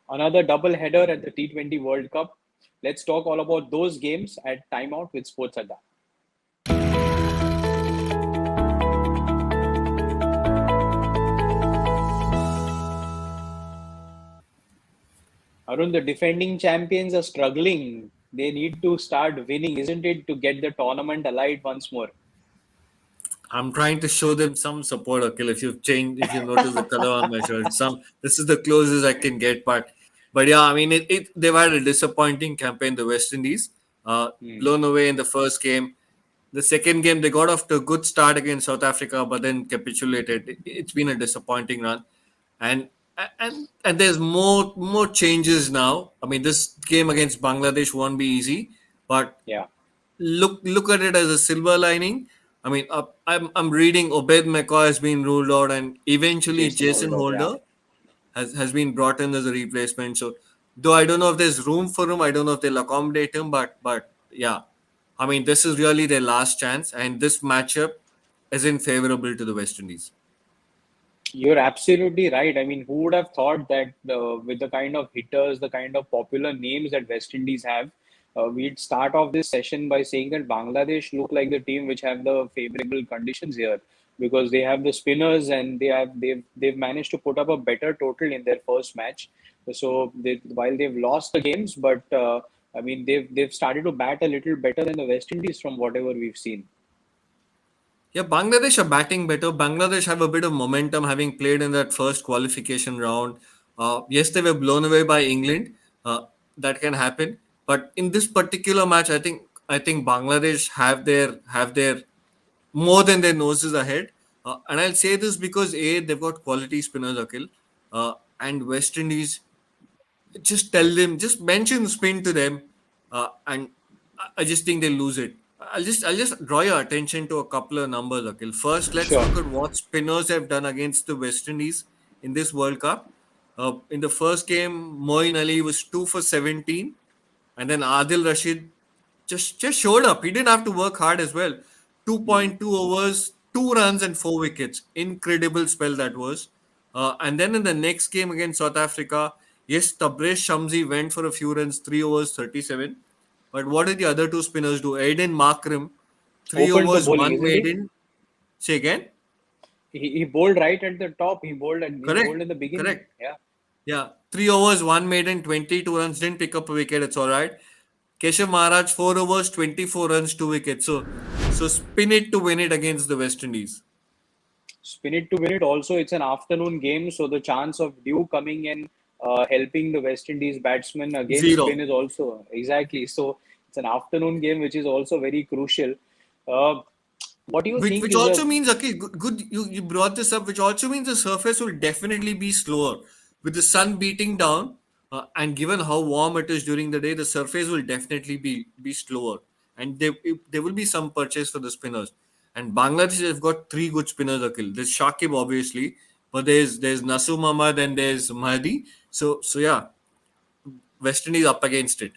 Another double header at the T20 World Cup. Let's talk all about those games at Timeout with Sports Adda. Arun, the defending champions are struggling. They need to start winning, isn't it, to get the tournament alive once more? I'm trying to show them some support, Akhil. If you've noticed the color on my shirt, this is the closest I can get. But yeah, I mean, they've had a disappointing campaign. The West Indies, Hmm. blown away in the first game. The second game, they got off to a good start against South Africa, but then capitulated. It's been a disappointing run, and and there's more changes now. I mean, this game against Bangladesh won't be easy, but Yeah, look at it as a silver lining. I mean, I'm reading Obed McCoy has been ruled out, and eventually Jason Jason Holder. Yeah. Holder has been brought in as a replacement. So, though I don't know if there's room for him, I don't know if they'll accommodate him, but yeah, I mean, this is really their last chance, and this matchup isn't favorable to the West Indies. You're absolutely right. I mean, who would have thought that with the kind of hitters, the kind of popular names that West Indies have, we'd start off this session by saying that Bangladesh look like the team which have the favorable conditions here because they have the spinners and they've managed to put up a better total in their first match. So while they've lost the games, but I mean they've started to bat a little better than the West Indies from whatever we've seen. Yeah, Bangladesh are batting better. Bangladesh have a bit of momentum having played in that first qualification round. Yes, they were blown away by England. That can happen. But in this particular match, I think Bangladesh have their more than their noses ahead. And I'll say this because they've got quality spinners, Akil, and West Indies. Just tell them, just mention spin to them, and I just think they'll lose it. I'll just draw your attention to a couple of numbers, Akil. First, let's Sure. look at what spinners have done against the West Indies in this World Cup. In the first game, Moeen Ali was 2 for 17, and then Adil Rashid just showed up. He didn't have to work hard as well. Hmm. 2.2 overs, 2 runs, and 4 wickets. Incredible spell that was. And then in the next game against South Africa, yes, Tabriz Shamsi went for a few runs, 3 overs, 37. But what did the other two spinners do? Aiden Markram, three Opened the overs, bowling, one isn't he? maiden. Say again. He bowled right at the top. He bowled Correct. in the beginning. Correct. Yeah. Yeah. 3 overs, one maiden, 22 runs. Didn't pick up a wicket. It's all right. Keshav Maharaj, 4 overs, 24 runs, 2 wickets. So spin it to win it against the West Indies. Spin it to win it. Also, it's an afternoon game, so the chance of Dew coming in, helping the West Indies batsmen against spin Zero. is also exactly. So it's an afternoon game, which is also very crucial. Uh, what do you think Which is also the means, okay, good you brought this up, which also means the surface will definitely be slower. With the sun beating down, and given how warm it is during the day, the surface will definitely be slower. And there will be some purchase for the spinners. And Bangladesh have got three good spinners, Akil. There's Shakib, obviously, but there's Nasum Ahmad and there's Mahdi. So yeah, West Indies up against it.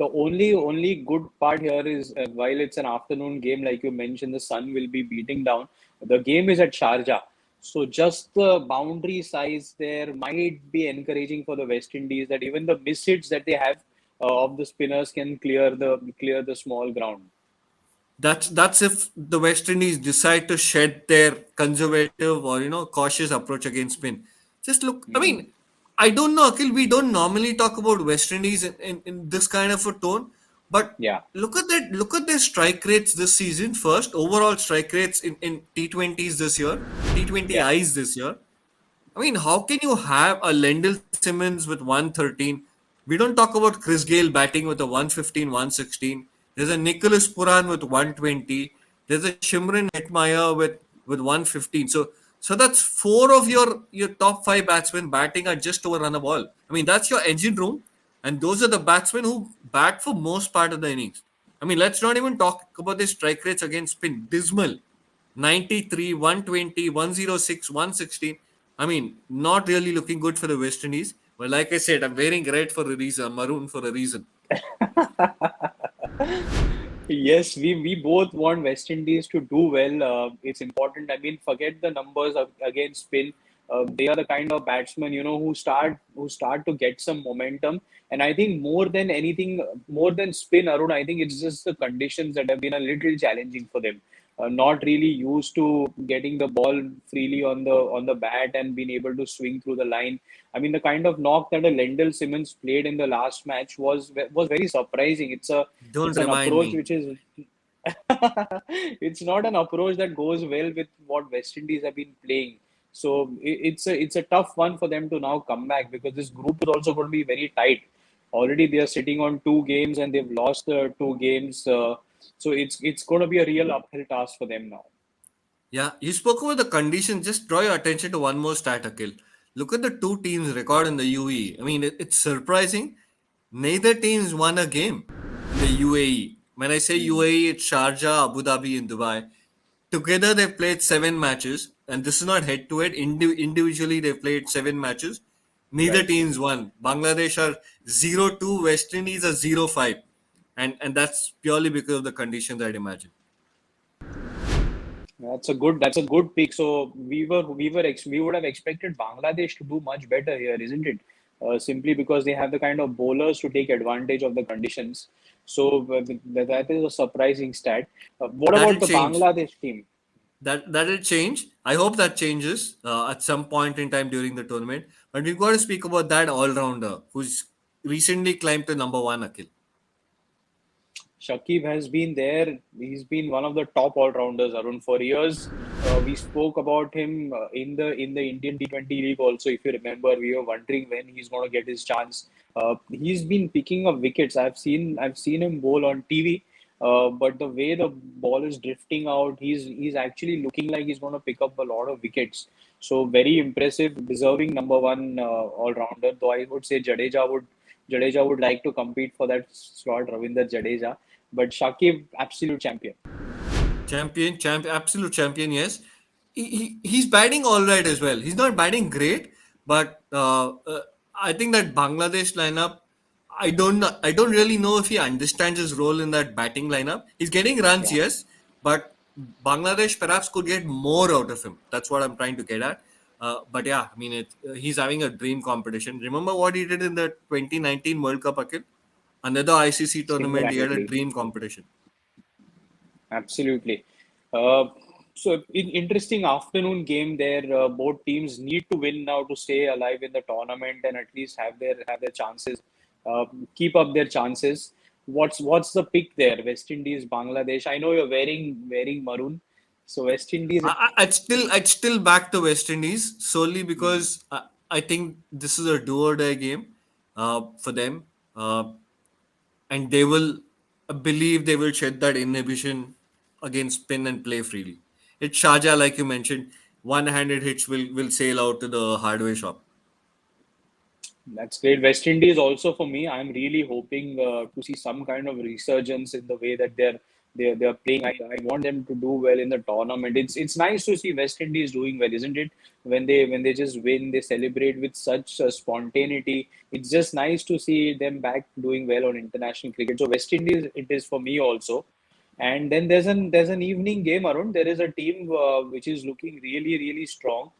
only good part here is while it's an afternoon game, like you mentioned, the sun will be beating down. The game is at Sharjah, so just the boundary size there might be encouraging for the West Indies that even the miss hits that they have of the spinners can clear the small ground. That's if the West Indies decide to shed their conservative or cautious approach against spin. Just look. I Hmm. mean, I don't know, Akhil. We don't normally talk about West Indies in this kind of a tone, but Yeah, look at that. Look at their strike rates this season. First, overall strike rates in T20s this year, T20 yeah. Is this year. I mean, how can you have a Lendl Simmons with 113? We don't talk about Chris Gale batting with a 115, 116. There's a Nicholas Puran with 120. There's a Shimron Hetmeyer with 115. So that's four of your top five batsmen batting at just over run a ball. I mean, that's your engine room, and those are the batsmen who bat for most part of the innings. I mean, let's not even talk about the strike rates against spin. Dismal. 93, 120, 106, 116. I mean, not really looking good for the West Indies. But like I said, I'm wearing red for a reason, maroon for a reason. Yes, we both want West Indies to do well. It's important. I mean, forget the numbers against spin. They are the kind of batsmen, who start to get some momentum. And I think more than anything, more than spin, Arun, I think it's just the conditions that have been a little challenging for them. Not really used to getting the ball freely on the bat and being able to swing through the line. I mean, the kind of knock that a Lendl Simmons played in the last match was very surprising. It's Don't an remind approach me. which is it's not an approach that goes well with what West Indies have been playing. So it's a tough one for them to now come back, because this group is also going to be very tight. Already they are sitting on 2 games and they've lost the 2 games. So it's going to be a real uphill task for them now. Yeah, you spoke about the conditions. Just draw your attention to one more stat, Akhil. Look at the two teams' record in the UAE. I mean, it's surprising. Neither teams won a game in the UAE. When I say Hmm. UAE, it's Sharjah, Abu Dhabi, and Dubai. Together, they've played 7 matches, and this is not head to head. Individually, they've played 7 matches. Neither Right. teams won. Bangladesh are 0-2, West Indies are 0-5. And that's purely because of the conditions, I'd imagine. That's a good pick. So we would have expected Bangladesh to do much better here, isn't it? Simply because they have the kind of bowlers to take advantage of the conditions. So that is a surprising stat. What That'll about the change. Bangladesh team? That'll change. I hope that changes at some point in time during the tournament. But we've got to speak about that all rounder who's recently climbed to number one, Akhil. Shakib has been there. He's been one of the top all-rounders, Arun, for years. We spoke about him in the Indian T20 League also. If you remember, we were wondering when he's going to get his chance. He's been picking up wickets. I've seen him bowl on TV, but the way the ball is drifting out, he's actually looking like he's going to pick up a lot of wickets. So very impressive, deserving number one all-rounder. Though I would say Jadeja would like to compete for that slot, Ravinder Jadeja. But Shakib, absolute champion. Absolute champion, yes. He's batting all right as well. He's not batting great, but I think that Bangladesh lineup, I don't really know if he understands his role in that batting lineup. He's getting runs, Yeah. yes, but Bangladesh perhaps could get more out of him. That's what I'm trying to get at. But yeah, I mean, he's having a dream competition. Remember what he did in the 2019 World Cup, Akhil? Another ICC tournament, he had a Single-handedly. dream competition. Absolutely. Uh, Interesting afternoon game there. Both teams need to win now to stay alive in the tournament and at least have their chances, keep up their chances. What's the pick there? West Indies, Bangladesh. I know you're wearing maroon, so West Indies. I'd still back the West Indies solely because I think this is a do or die game for them, and they will believe they will shed that inhibition against spin and play freely. It's Sharjah, like you mentioned, one-handed hits will sail out to the hardware shop. That's great. West Indies also for me. I'm really hoping to see some kind of resurgence in the way that they're playing. I want them to do well in the tournament. It's nice to see West Indies doing well, isn't it? When they just win, they celebrate with such spontaneity. It's just nice to see them back doing well on international cricket. So West Indies, it is for me also. And then there's an evening game around. There is a team which is looking really really strong.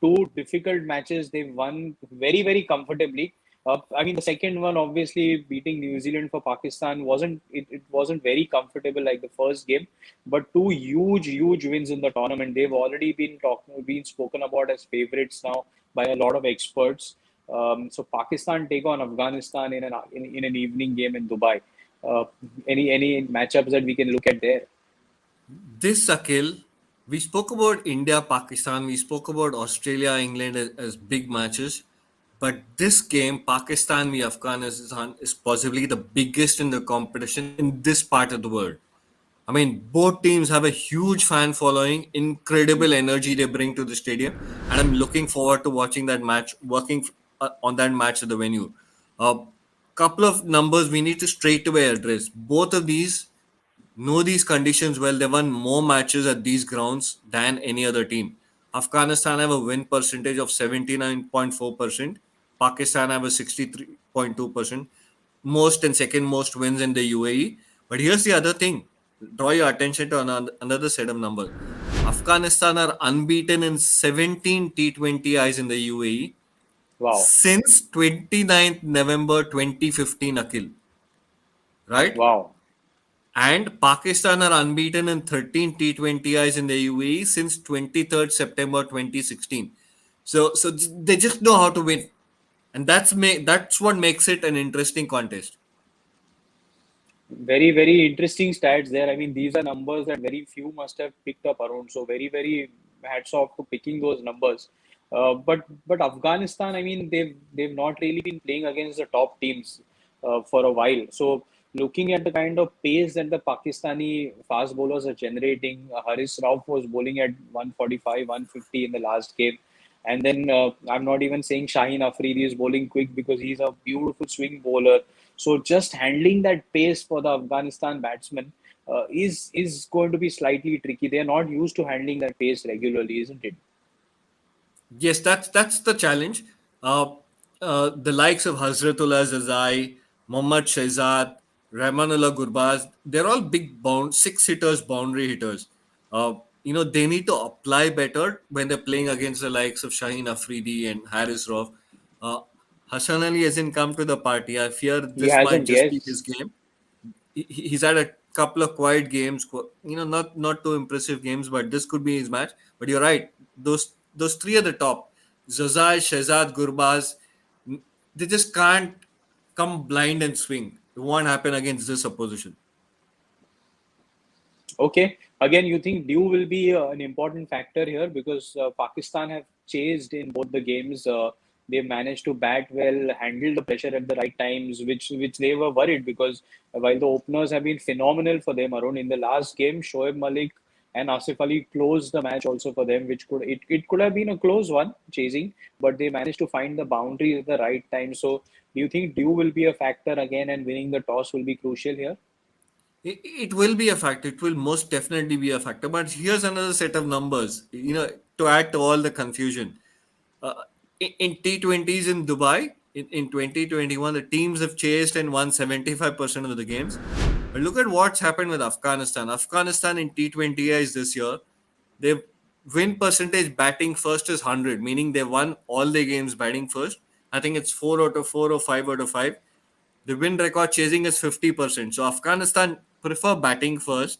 Two difficult matches they've won very very comfortably. I mean the second one obviously beating New Zealand for Pakistan it wasn't very comfortable like the first game, but two huge wins in the tournament. They've already been spoken about as favorites now by a lot of experts. So Pakistan take on Afghanistan in an evening game in Dubai. Uh, any matchups that we can look at there? This Akil, we spoke about India, Pakistan, we spoke about Australia, England as big matches. But this game, Pakistan v Afghanistan, is possibly the biggest in the competition in this part of the world. I mean, both teams have a huge fan following, incredible energy they bring to the stadium, and I'm looking forward to watching that match, working on that match at the venue. A couple of numbers we need to straight away address. Both of these know these conditions well. They won more matches at these grounds than any other team. Afghanistan have a win percentage of 79.4%. Pakistan have a 63.2%. Most and second most wins in the UAE. But here's the other thing. draw your attention to another set of numbers. Afghanistan are unbeaten in 17 T20Is in the UAE Wow. since 29th November 2015, Akhil, right? Wow. And Pakistan are unbeaten in 13 T20Is in the UAE since 23rd September 2016. So they just know how to win, and that's what makes it an interesting contest. Very, very interesting stats there. I mean, these are numbers that very few must have picked up around. So very, very hats off to picking those numbers. But Afghanistan, I mean, they've not really been playing against the top teams for a while. So looking at the kind of pace that the Pakistani fast bowlers are generating, Haris Rauf was bowling at 145, 150 in the last game. And then I'm not even saying Shaheen Afridi is bowling quick because he's a beautiful swing bowler. So just handling that pace for the Afghanistan batsmen is going to be slightly tricky. They are not used to handling that pace regularly, isn't it? Yes, that's the challenge. Uh, the likes of Hazratullah Zazai, Mohammad Shehzad, Rahmanullah Gurbaz, they're all big six hitters, boundary hitters. Uh, they need to apply better when they're playing against the likes of Shaheen Afridi and Haris Rauf. Uh, Hassan Ali hasn't come to the party. I fear He this might hasn't, just be yes. his game. He's had a couple of quiet games, not too impressive games, but this could be his match. But you're right, those three at the top, Zazai, Shehzad, Gurbaz, they just can't come blind and swing. It won't happen against this opposition. Okay. Again, you think Dew will be an important factor here because Pakistan have chased in both the games. They managed to bat well, handle the pressure at the right times, which they were worried because while the openers have been phenomenal for them, Arun, in the last game, Shoaib Malik and Asif Ali closed the match also for them, which it could have been a close one chasing, but they managed to find the boundaries at the right time. So, do you think Dew will be a factor again, and winning the toss will be crucial here? It will be a factor. It will most definitely be a factor. But here's another set of numbers, to add to all the confusion. Uh, in T20s in Dubai in 2021, the teams have chased and won 75% of the games. But look at what's happened with Afghanistan. Afghanistan in T20Is this year, their win percentage batting first is 100, meaning they won all their games batting first. I think it's 4 out of 4 or 5 out of 5. The win record chasing is 50%. So Afghanistan prefer batting first.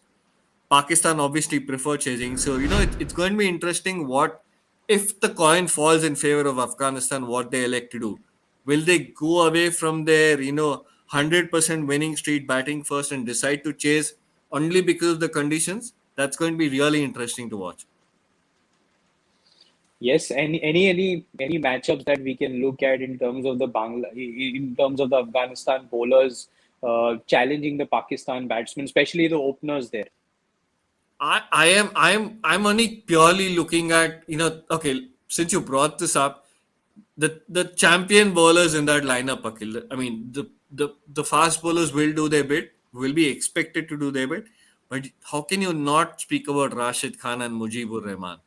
Pakistan obviously prefer chasing. So, it's going to be interesting what if the coin falls in favor of Afghanistan, what they elect to do. Will they go away from their, 100% winning streak batting first and decide to chase only because of the conditions? That's going to be really interesting to watch. Yes, any matchups that we can look at in terms of the in terms of the Afghanistan bowlers challenging the Pakistan batsmen, especially the openers there. I'm only purely looking at, okay, since you brought this up, the champion bowlers in that lineup, Akhil. I mean, the fast bowlers will do their bit, will be expected to do their bit, but how can you not speak about Rashid Khan and Mujibur Rahman?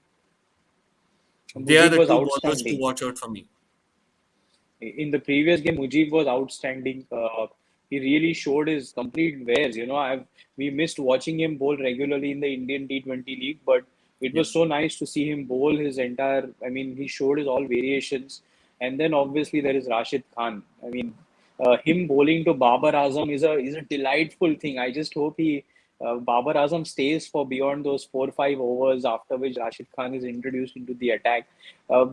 They are Mujib the was two bowlers to outstanding. watch out for me. In the previous game, Mujib was outstanding. He really showed his complete wares. We missed watching him bowl regularly in the Indian T20 League, but it Yeah. was so nice to see him bowl his entire. I mean, he showed his all variations, and then obviously there is Rashid Khan. I mean, him bowling to Babar Azam is a delightful thing. I just hope he Babar Azam stays for beyond those 4 or 5 overs, after which Rashid Khan is introduced into the attack.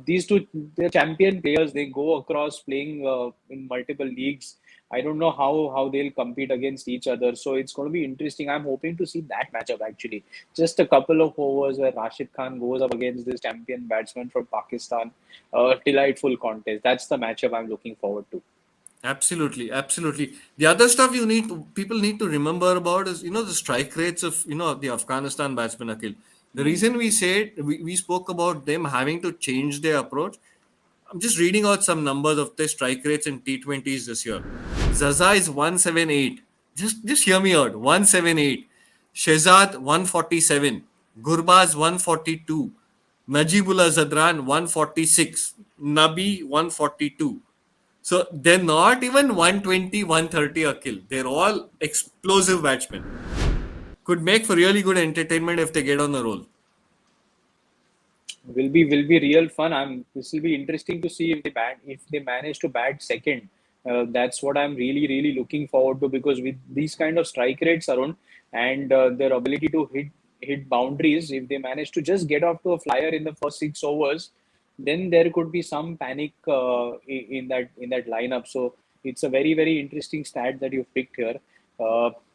These two, they're champion players. They go across playing in multiple leagues. I don't know how they'll compete against each other. So it's going to be interesting. I'm hoping to see that matchup actually. Just a couple of overs where Rashid Khan goes up against this champion batsman from Pakistan. Delightful contest. That's the matchup I'm looking forward to. Absolutely, absolutely. The other stuff people need to remember about is the strike rates of the Afghanistan batsmen, Akhil. The Hmm. reason we spoke about them having to change their approach. I'm just reading out some numbers of their strike rates in T20s this year. Zaza is 178. Just hear me out. 178. Shehzad 147. Gurbaz 142. Najibullah Zadran 146. Nabi 142. So they're not even 120, 130 a kill. They're all explosive batsmen. Could make for really good entertainment if they get on the roll. Will be real fun. This will be interesting to see if they manage to bat second. That's what I'm really looking forward to, because with these kind of strike rates around, and their ability to hit boundaries, if they manage to just get off to a flyer in the first 6 overs, then there could be some panic in that lineup. So it's a very interesting stat that you've picked here.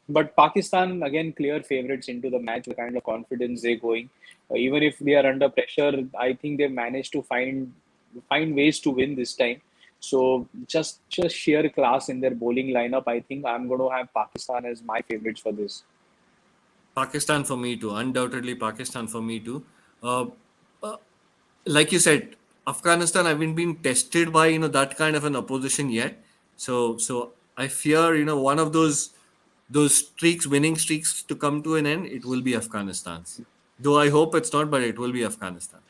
But Pakistan again clear favorites into the match with the kind of confidence they're going. Even if they are under pressure, I think they've managed to find ways to win this time. So just sheer class in their bowling lineup. I think I'm going to have Pakistan as my favorites for this. Pakistan for me too. Undoubtedly, Pakistan for me too. Uh, uh, like you said, Afghanistan haven't been tested by that kind of an opposition yet. So I fear one of those streaks, winning streaks, to come to an end. It will be Afghanistan's. Though I hope it's not, but it will be Afghanistan's.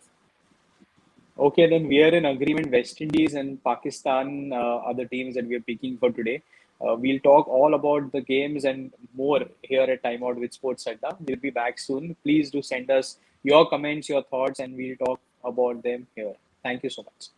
Okay, then we are in agreement. West Indies and Pakistan are the teams that we are picking for today. We'll talk all about the games and more here at Time Out with Sports Adda. We'll be back soon. Please do send us your comments, your thoughts, and we'll talk about them here. Thank you so much.